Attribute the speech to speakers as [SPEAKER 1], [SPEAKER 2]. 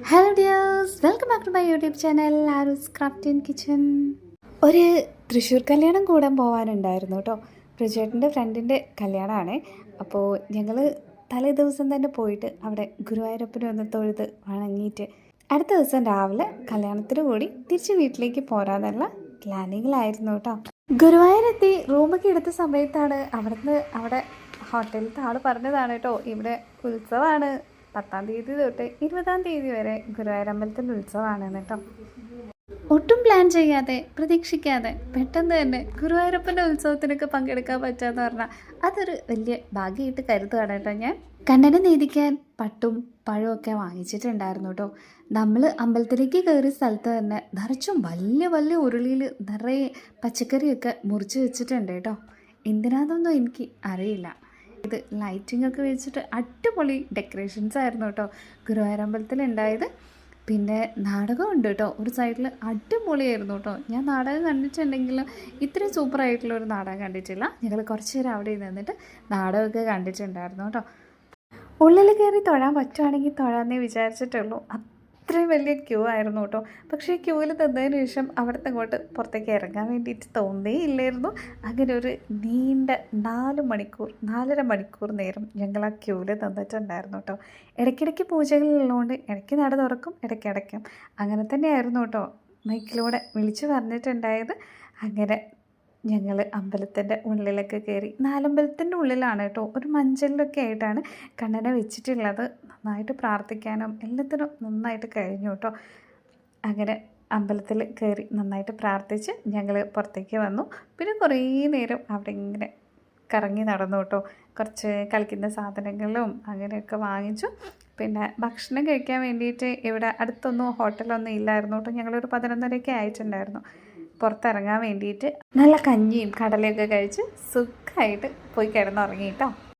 [SPEAKER 1] Hello dears, welcome back to my YouTube channel Aaru's craft and kitchen. ഒരു തൃശ്ശൂർ കല്യാണം കൂടാൻ പോകാനുണ്ടായിരുന്നു കേട്ടോ. പ്രജേട്ടൻ്റെ ഫ്രണ്ടിൻ്റെ കല്യാണമാണ്. അപ്പോൾ ഞങ്ങൾ തലേ ദിവസം തന്നെ പോയിട്ട് അവിടെ ഗുരുവായൂരപ്പനെ ഒന്ന് തൊഴുത് വണങ്ങിയിട്ട് അടുത്ത ദിവസം രാവിലെ കല്യാണത്തിന് കൂടി തിരിച്ച് വീട്ടിലേക്ക് പോരാന്നുള്ള പ്ലാനിങ്ങിലായിരുന്നു കേട്ടോ. ഗുരുവായൂരെത്തി റൂമൊക്കെ എടുത്ത സമയത്താണ് അവിടെ ഹോട്ടലിലത്തെ ആൾ പറഞ്ഞതാണ് കേട്ടോ, ഇവിടെ ഉത്സവമാണ്, 10-ാം തീയതി തൊട്ട് 20-ാം തീയതി വരെ ഗുരുവായൂരമ്പലത്തിൽ ഉത്സവമാണ് കേട്ടോ. ഒട്ടും പ്ലാൻ ചെയ്യാതെ പ്രതീക്ഷിക്കാതെ പെട്ടെന്ന് തന്നെ ഗുരുവായൂരപ്പൻ്റെ ഉത്സവത്തിനൊക്കെ പങ്കെടുക്കാൻ പറ്റുകയെന്ന് പറഞ്ഞാൽ അതൊരു വലിയ ഭാഗ്യമായിട്ട് കരുതുകയാണ് കേട്ടോ. ഞാൻ കണ്ണനെ നീതിക്കാൻ പട്ടും പഴമൊക്കെ വാങ്ങിച്ചിട്ടുണ്ടായിരുന്നു കേട്ടോ. നമ്മൾ അമ്പലത്തിലേക്ക് കയറിയ സ്ഥലത്ത് തന്നെ നിറച്ചും വലിയ വലിയ ഉരുളിയിൽ നിറയെ പച്ചക്കറിയൊക്കെ മുറിച്ച് വെച്ചിട്ടുണ്ട് കേട്ടോ. എന്തിനാണെന്നൊന്നും എനിക്ക് അറിയില്ല. ഇത് ലൈറ്റിംഗ് ഒക്കെ വെച്ചിട്ട് അടിപൊളി ഡെക്കറേഷൻസ് ആയിരുന്നു കേട്ടോ ഗുരുവായൂരമ്പലത്തിൽ ഉണ്ടായത്. പിന്നെ നാടകമുണ്ട് കേട്ടോ, ഒരു സൈഡിൽ അടിപൊളിയായിരുന്നു കേട്ടോ. ഞാൻ നാടകം കണ്ടിട്ടുണ്ടെങ്കിലും ഇത്രയും സൂപ്പറായിട്ടുള്ള ഒരു നാടകം കണ്ടിട്ടില്ല. ഞങ്ങൾ കുറച്ച് നേരം അവിടെ നിന്നിട്ട് നാടകമൊക്കെ കണ്ടിട്ടുണ്ടായിരുന്നു കേട്ടോ. ഉള്ളിൽ കയറി തൊഴാൻ പറ്റുവാണെങ്കിൽ തൊഴാന്നേ വിചാരിച്ചിട്ടുള്ളൂ. അത്രയും വലിയ ക്യൂ ആയിരുന്നു കേട്ടോ. പക്ഷേ ക്യൂവിൽ തന്നതിന് ശേഷം അവിടുത്തെ അങ്ങോട്ട് പുറത്തേക്ക് ഇറങ്ങാൻ വേണ്ടിയിട്ട് തോന്നിയില്ലായിരുന്നു. അങ്ങനെ ഒരു നീണ്ട 4.5 മണിക്കൂർ നേരം ഞങ്ങൾ ആ ക്യൂവിൽ തന്നിട്ടുണ്ടായിരുന്നു കേട്ടോ. ഇടയ്ക്കിടയ്ക്ക് പൂജകളുള്ളതുകൊണ്ട് ഇടയ്ക്ക് നട തുറക്കും, ഇടയ്ക്കടയ്ക്കും. അങ്ങനെ തന്നെയായിരുന്നു കേട്ടോ മൈക്കിലൂടെ വിളിച്ചു പറഞ്ഞിട്ടുണ്ടായത്. അങ്ങനെ ഞങ്ങൾ അമ്പലത്തിൻ്റെ ഉള്ളിലൊക്കെ കയറി. നാലമ്പലത്തിൻ്റെ ഉള്ളിലാണ് കേട്ടോ. ഒരു മഞ്ചലിലൊക്കെ ആയിട്ടാണ് കണ്ണനെ വെച്ചിട്ടുള്ളത്. നന്നായിട്ട് പ്രാർത്ഥിക്കാനും എല്ലാത്തിനും നന്നായിട്ട് കഴിഞ്ഞു കേട്ടോ. അങ്ങനെ അമ്പലത്തിൽ കയറി നന്നായിട്ട് പ്രാർത്ഥിച്ച് ഞങ്ങൾ പുറത്തേക്ക് വന്നു. പിന്നെ കുറേ നേരം അവിടെ ഇങ്ങനെ കറങ്ങി നടന്നു കേട്ടോ. കുറച്ച് കളിക്കുന്ന സാധനങ്ങളും അങ്ങനെയൊക്കെ വാങ്ങിച്ചു. പിന്നെ ഭക്ഷണം കഴിക്കാൻ വേണ്ടിയിട്ട് ഇവിടെ അടുത്തൊന്നും ഹോട്ടലൊന്നും ഇല്ലായിരുന്നു കേട്ടോ. ഞങ്ങളൊരു 11:30 ആയിട്ടുണ്ടായിരുന്നു പുറത്തിറങ്ങാൻ വേണ്ടിയിട്ട്. നല്ല കഞ്ഞിയും കടലയൊക്കെ കഴിച്ച് സുഖമായിട്ട് പോയി കിടന്നുറങ്ങി കേട്ടോ.